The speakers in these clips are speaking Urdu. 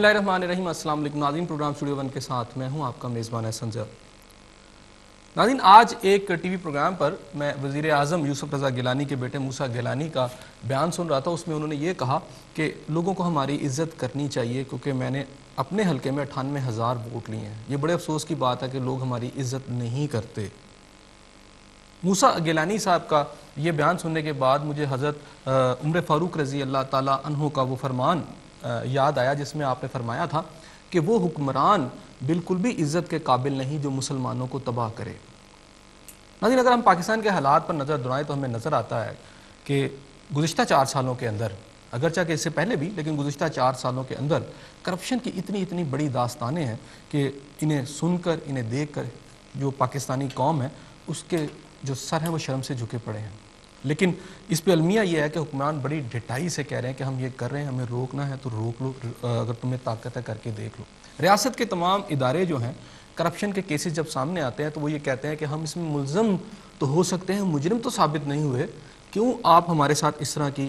اللہ الرحمن الرحیم۔ السلام علیکم ناظرین، پروگرام اسٹوڈیو ون کے ساتھ میں ہوں آپ کا میزبان احسن ضیاء۔ ناظرین، آج ایک ٹی وی پروگرام پر میں وزیر اعظم یوسف رضا گیلانی کے بیٹے موسیٰ گیلانی کا بیان سن رہا تھا۔ اس میں انہوں نے یہ کہا کہ لوگوں کو ہماری عزت کرنی چاہیے کیونکہ میں نے اپنے حلقے میں 98,000 ووٹ لیے ہیں۔ یہ بڑے افسوس کی بات ہے کہ لوگ ہماری عزت نہیں کرتے۔ موسیٰ گیلانی صاحب کا یہ بیان سننے کے بعد مجھے حضرت عمر فاروق رضی اللہ تعالیٰ عنہ کا وہ فرمان یاد آیا جس میں آپ نے فرمایا تھا کہ وہ حکمران بالکل بھی عزت کے قابل نہیں جو مسلمانوں کو تباہ کرے۔ ناظرین، اگر ہم پاکستان کے حالات پر نظر دوڑائیں تو ہمیں نظر آتا ہے کہ گزشتہ 4 سالوں کے اندر، اگرچہ کہ اس سے پہلے بھی، لیکن گزشتہ 4 سالوں کے اندر کرپشن کی اتنی بڑی داستانیں ہیں کہ انہیں سن کر، انہیں دیکھ کر جو پاکستانی قوم ہے اس کے جو سر ہیں وہ شرم سے جھکے پڑے ہیں۔ لیکن اس پہ المیہ یہ ہے کہ حکمران بڑی ڈٹائی سے کہہ رہے ہیں کہ ہم یہ کر رہے ہیں، ہمیں روکنا ہے تو روک لو، اگر تمہیں طاقت ہے کر کے دیکھ لو۔ ریاست کے تمام ادارے جو ہیں کرپشن کے کیسز جب سامنے آتے ہیں تو وہ یہ کہتے ہیں کہ ہم اس میں ملزم تو ہو سکتے ہیں، مجرم تو ثابت نہیں ہوئے، کیوں آپ ہمارے ساتھ اس طرح کی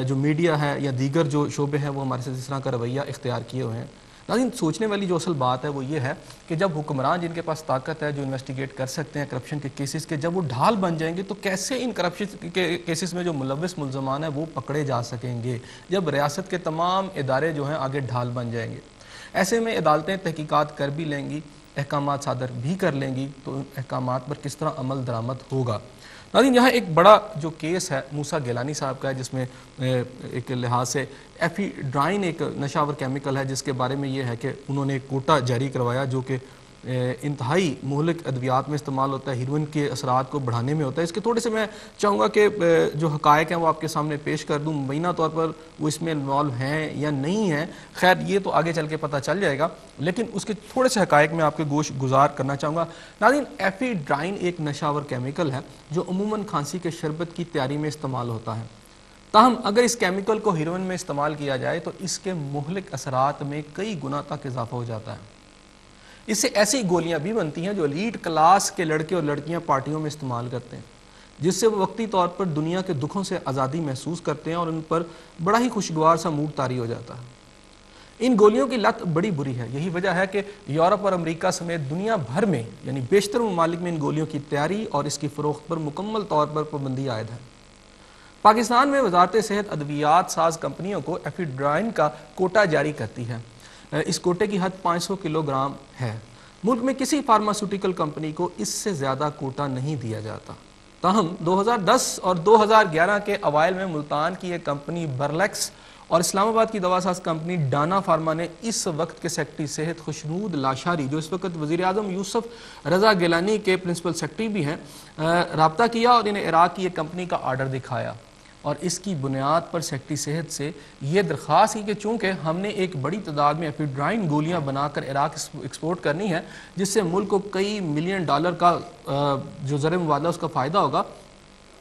جو میڈیا ہے یا دیگر جو شعبے ہیں وہ ہمارے ساتھ اس طرح کا رویہ اختیار کیے ہوئے ہیں۔ ناظرین، سوچنے والی جو اصل بات ہے وہ یہ ہے کہ جب حکمران جن کے پاس طاقت ہے، جو انویسٹیگیٹ کر سکتے ہیں کرپشن کے کیسز کے، جب وہ ڈھال بن جائیں گے تو کیسے ان کرپشن کے کیسز میں جو ملوث ملزمان ہیں وہ پکڑے جا سکیں گے جب ریاست کے تمام ادارے جو ہیں آگے ڈھال بن جائیں گے۔ ایسے میں عدالتیں تحقیقات کر بھی لیں گی، احکامات صادر بھی کر لیں گی، تو ان احکامات پر کس طرح عمل درآمد ہوگا۔ ناظرین، یہاں ایک بڑا جو کیس ہے موسیٰ گیلانی صاحب کا ہے جس میں ایک لحاظ سے ایفیڈرائن ایک نشہ آور کیمیکل ہے جس کے بارے میں یہ ہے کہ انہوں نے ایک کوٹا جاری کروایا جو کہ انتہائی مہلک ادویات میں استعمال ہوتا ہے، ہیروئن کے اثرات کو بڑھانے میں ہوتا ہے۔ اس کے تھوڑے سے میں چاہوں گا کہ جو حقائق ہیں وہ آپ کے سامنے پیش کر دوں، مبینہ طور پر وہ اس میں انوالو ہیں یا نہیں ہیں، خیر یہ تو آگے چل کے پتہ چل جائے گا، لیکن اس کے تھوڑے سے حقائق میں آپ کے گوش گزار کرنا چاہوں گا۔ ناظرین، ایفیڈرائن ایک نشہ آور کیمیکل ہے جو عموماً کھانسی کے شربت کی تیاری میں استعمال ہوتا ہے۔ تاہم اگر اس کیمیکل کو ہیروئن میں استعمال کیا جائے تو اس کے مہلک اثرات میں کئی گنا تک اضافہ ہو جاتا ہے۔ اس سے ایسی گولیاں بھی بنتی ہیں جو ایلیٹ کلاس کے لڑکے اور لڑکیاں پارٹیوں میں استعمال کرتے ہیں، جس سے وہ وقتی طور پر دنیا کے دکھوں سے آزادی محسوس کرتے ہیں اور ان پر بڑا ہی خوشگوار سا موڈ طاری ہو جاتا ہے۔ ان گولیوں کی لت بڑی بری ہے، یہی وجہ ہے کہ یورپ اور امریکہ سمیت دنیا بھر میں یعنی بیشتر ممالک میں ان گولیوں کی تیاری اور اس کی فروخت پر مکمل طور پر پابندی عائد ہے۔ پاکستان میں وزارت صحت ادویات ساز کمپنیوں کو ایفیڈرائن کا کوٹا جاری کرتی ہے۔ اس کوٹے کی حد 500 کلو گرام ہے۔ ملک میں کسی فارماسیوٹیکل کمپنی کو اس سے زیادہ کوٹا نہیں دیا جاتا۔ تاہم 2010 اور 2011 کے اوائل میں ملتان کی ایک کمپنی برلیکس اور اسلام آباد کی دوا ساز کمپنی ڈانا فارما نے اس وقت کے سیکٹری صحت خشنود لاشاری، جو اس وقت وزیر اعظم یوسف رضا گیلانی کے پرنسپل سیکٹری بھی ہیں، رابطہ کیا اور انہیں عراق کی ایک کمپنی کا آرڈر دکھایا اور اس کی بنیاد پر سیکٹری صحت سے یہ درخواست کی کہ چونکہ ہم نے ایک بڑی تعداد میں ایفیڈرائن گولیاں بنا کر عراق ایکسپورٹ کرنی ہے جس سے ملک کو کئی ملین ڈالر کا جو زر مبادلہ اس کا فائدہ ہوگا،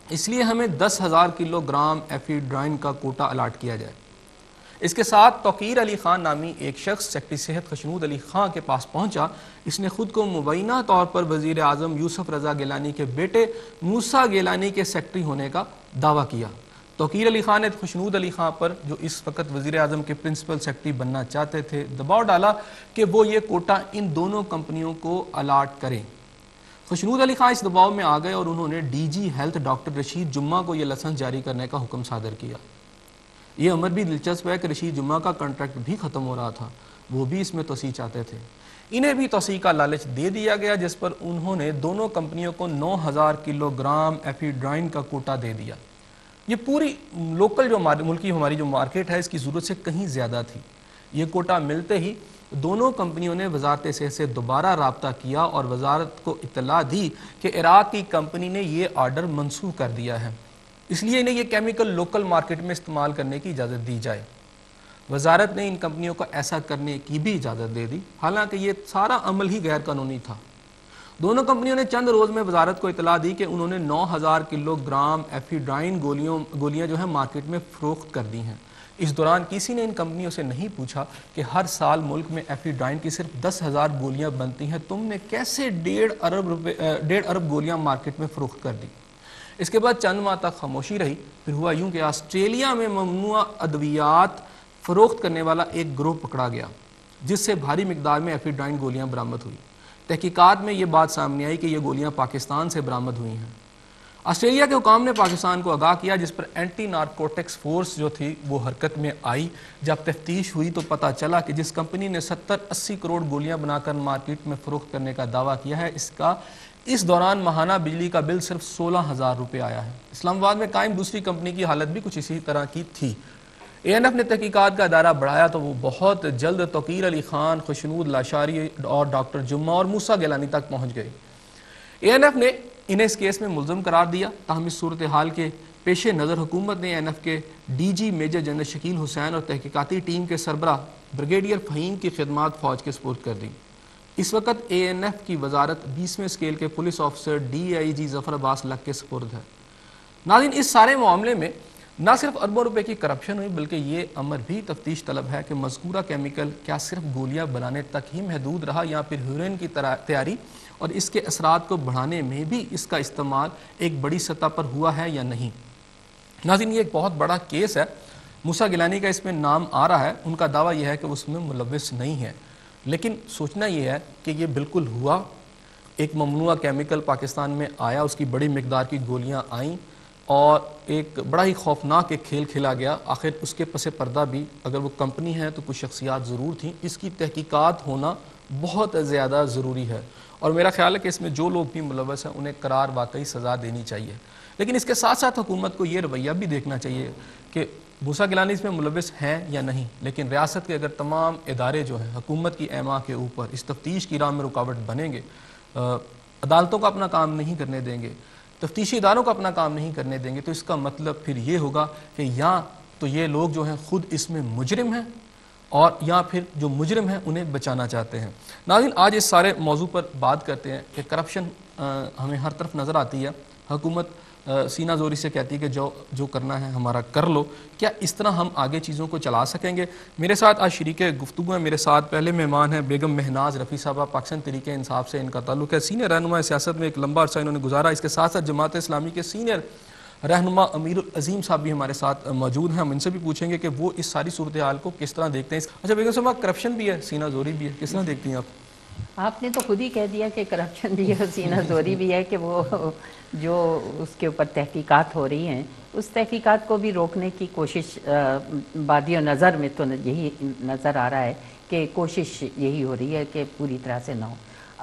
اس لیے ہمیں 10,000 کلو گرام ایفیڈرائن کا کوٹا الاٹ کیا جائے۔ اس کے ساتھ توقیر علی خان نامی ایک شخص سیکٹری صحت خشنود علی خان کے پاس پہنچا۔ اس نے خود کو مبینہ طور پر وزیر اعظم یوسف رضا گیلانی کے بیٹے موسیٰ گیلانی کے سیکٹری ہونے کا دعویٰ کیا۔ توقیر علی خان نے خشنود علی خان پر، جو اس وقت وزیر اعظم کے پرنسپل سیکٹری بننا چاہتے تھے، دباؤ ڈالا کہ وہ یہ کوٹا ان دونوں کمپنیوں کو الاٹ کریں۔ خشنود علی خان اس دباؤ میں آ گئے اور انہوں نے D G health doctor Rashid جمعہ کو یہ لائسنس جاری کرنے کا حکم صادر کیا۔ یہ امر بھی دلچسپ ہے کہ رشید جمعہ کا کنٹریکٹ بھی ختم ہو رہا تھا، وہ بھی اس میں توسیع چاہتے تھے۔ انہیں بھی توسیع کا لالچ دے دیا گیا جس پر انہوں نے دونوں کمپنیوں کو 9,000 کلو گرام ایفیڈرائن کا کوٹا دے دیا۔ یہ پوری لوکل جو ملکی ہماری جو مارکیٹ ہے اس کی ضرورت سے کہیں زیادہ تھی۔ یہ کوٹا ملتے ہی دونوں کمپنیوں نے وزارت صحت سے دوبارہ رابطہ کیا اور وزارت کو اطلاع دی کہ عراق کی کمپنی نے یہ آرڈر منسوخ کر دیا ہے، اس لیے انہیں یہ کیمیکل لوکل مارکیٹ میں استعمال کرنے کی اجازت دی جائے۔ وزارت نے ان کمپنیوں کو ایسا کرنے کی بھی اجازت دے دی، حالانکہ یہ سارا عمل ہی غیر قانونی تھا۔ دونوں کمپنیوں نے چند روز میں وزارت کو اطلاع دی کہ انہوں نے 9,000 کلو گرام ایفیڈرائن گولیاں جو ہیں مارکیٹ میں فروخت کر دی ہیں۔ اس دوران کسی نے ان کمپنیوں سے نہیں پوچھا کہ ہر سال ملک میں ایفیڈرائن کی صرف 10,000 گولیاں بنتی ہیں، تم نے کیسے 1.5 ارب گولیاں مارکیٹ میں فروخت کر دی۔ اس کے بعد چند ماہ تک خاموشی رہی، پھر ہوا یوں کہ آسٹریلیا میں ممنوع ادویات فروخت کرنے والا ایک گروہ پکڑا گیا۔ جس سے بھاری مقدار میں ایفیڈرائن گولیاں برآمد ہوئی۔ تحقیقات میں یہ بات سامنے آئی کہ یہ گولیاں پاکستان سے برآمد ہوئی ہیں۔ آسٹریلیا کے حکام نے پاکستان کو آگاہ کیا، جس پر اینٹی نارکوٹکس فورس جو تھی وہ حرکت میں آئی۔ جب تفتیش ہوئی تو پتہ چلا کہ جس کمپنی نے 70-80 کروڑ گولیاں بنا کر مارکیٹ میں فروخت کرنے کا دعویٰ کیا ہے، اس دوران ماہانہ بجلی کا بل صرف 16,000 روپے آیا ہے۔ اسلام آباد میں قائم دوسری کمپنی کی حالت بھی کچھ اسی طرح کی تھی۔ اے این ایف نے تحقیقات کا دائرہ بڑھایا تو وہ بہت جلد توقیر علی خان، خوشنود لاشاری اور ڈاکٹر جمعہ اور موسیٰ گیلانی تک پہنچ گئے۔ اے این ایف نے انہیں اس کیس میں ملزم قرار دیا۔ تاہم اس صورتحال کے پیش نظر حکومت نے اے این ایف کے D G major general Shakeel Hussain اور تحقیقاتی ٹیم کے سربراہ بریگیڈیئر فہیم کی خدمات فوج کے سپرد کر دیں۔ اس وقت اے این ایف کی وزارت 20ویں اسکیل کے پولیس آفیسر ڈی آئی جی ظفر عباس لق کے سپرد ہے۔ ناظرین، اس سارے معاملے میں نہ صرف اربوں روپے کی کرپشن ہوئی بلکہ یہ امر بھی تفتیش طلب ہے کہ مذکورہ کیمیکل کیا صرف گولیاں بنانے تک ہی محدود رہا یا پھر ہیروئن کی تیاری اور اس کے اثرات کو بڑھانے میں بھی اس کا استعمال ایک بڑی سطح پر ہوا ہے یا نہیں۔ ناظرین، یہ ایک بہت بڑا کیس ہے۔ موسیٰ گیلانی کا اس میں نام آ رہا ہے۔ ان کا دعویٰ یہ ہے کہ اس میں ملوث نہیں ہے، لیکن سوچنا یہ ہے کہ یہ بالکل ہوا۔ ایک ممنوعہ کیمیکل پاکستان میں آیا، اس کی بڑی مقدار کی گولیاں آئیں اور ایک بڑا ہی خوفناک ایک کھیل کھیلا گیا۔ آخر اس کے پس پردہ بھی اگر وہ کمپنی ہے تو کچھ شخصیات ضرور تھیں۔ اس کی تحقیقات ہونا بہت زیادہ ضروری ہے اور میرا خیال ہے کہ اس میں جو لوگ بھی ملوث ہیں انہیں قرار واقعی سزا دینی چاہیے۔ لیکن اس کے ساتھ ساتھ حکومت کو یہ رویہ بھی دیکھنا چاہیے کہ موسیٰ گیلانی اس میں ملوث ہیں یا نہیں، لیکن ریاست کے اگر تمام ادارے جو ہیں حکومت کی اعماء کے اوپر اس تفتیش کی راہ میں رکاوٹ بنیں گے، عدالتوں کو اپنا کام نہیں کرنے دیں گے، تفتیشی اداروں کو اپنا کام نہیں کرنے دیں گے، تو اس کا مطلب پھر یہ ہوگا کہ یا تو یہ لوگ جو ہیں خود اس میں مجرم ہیں اور یا پھر جو مجرم ہیں انہیں بچانا چاہتے ہیں۔ ناظرین، آج اس سارے موضوع پر بات کرتے ہیں کہ کرپشن ہمیں ہر طرف نظر آتی ہے۔ حکومت سینہ زوری سے کہتی ہے کہ جو کرنا ہے ہمارا کر لو۔ کیا اس طرح ہم آگے چیزوں کو چلا سکیں گے؟ میرے ساتھ آج شریک گفتگو ہیں، میرے ساتھ پہلے مہمان ہیں بیگم مہناز رفیع صاحبہ، پاکستان تحریک انصاف سے ان کا تعلق ہے، سینئر رہنما سیاست میں ایک لمبا عرصہ انہوں نے گزارا۔ اس کے ساتھ ساتھ جماعت اسلامی کے سینئر رہنما امیر العظیم صاحب بھی ہمارے ساتھ موجود ہیں۔ ہم ان سے بھی پوچھیں گے کہ وہ اس ساری صورتحال کو کس طرح دیکھتے ہیں۔ اچھا بیگم صاحبہ، کرپشن بھی ہے، سینہ زوری بھی ہے، کس طرح دیکھتی ہیں آپ؟ آپ نے تو خود ہی کہہ دیا کہ کرپشن بھی ہے اور سینہ زوری بھی ہے، کہ وہ جو اس کے اوپر تحقیقات ہو رہی ہیں اس تحقیقات کو بھی روکنے کی کوشش بادی و نظر میں تو یہی نظر آ رہا ہے کہ کوشش یہی ہو رہی ہے کہ پوری طرح سے نہ ہو۔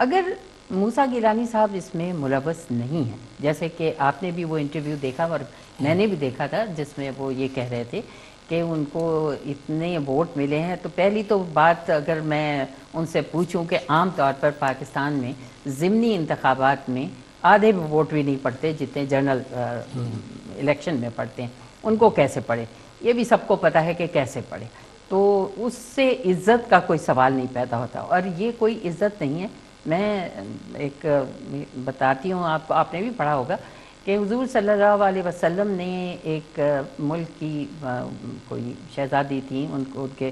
اگر موسیٰ گیلانی صاحب اس میں ملوث نہیں ہیں، جیسے کہ آپ نے بھی وہ انٹرویو دیکھا اور میں نے بھی دیکھا تھا جس میں وہ یہ کہہ رہے تھے کہ ان کو اتنے ووٹ ملے ہیں، تو پہلی تو بات اگر میں ان سے پوچھوں کہ عام طور پر پاکستان میں ضمنی انتخابات میں آدھے ووٹ بھی نہیں پڑتے جتنے جنرل الیکشن میں پڑتے ہیں، ان کو کیسے پڑے؟ یہ بھی سب کو پتہ ہے کہ کیسے پڑے۔ تو اس سے عزت کا کوئی سوال نہیں پیدا ہوتا، اور یہ کوئی عزت نہیں ہے۔ میں ایک بتاتی ہوں آپ نے بھی پڑھا ہوگا کہ حضور صلی اللہ علیہ وسلم نے ایک ملک کی کوئی شہزادی تھیں، ان کے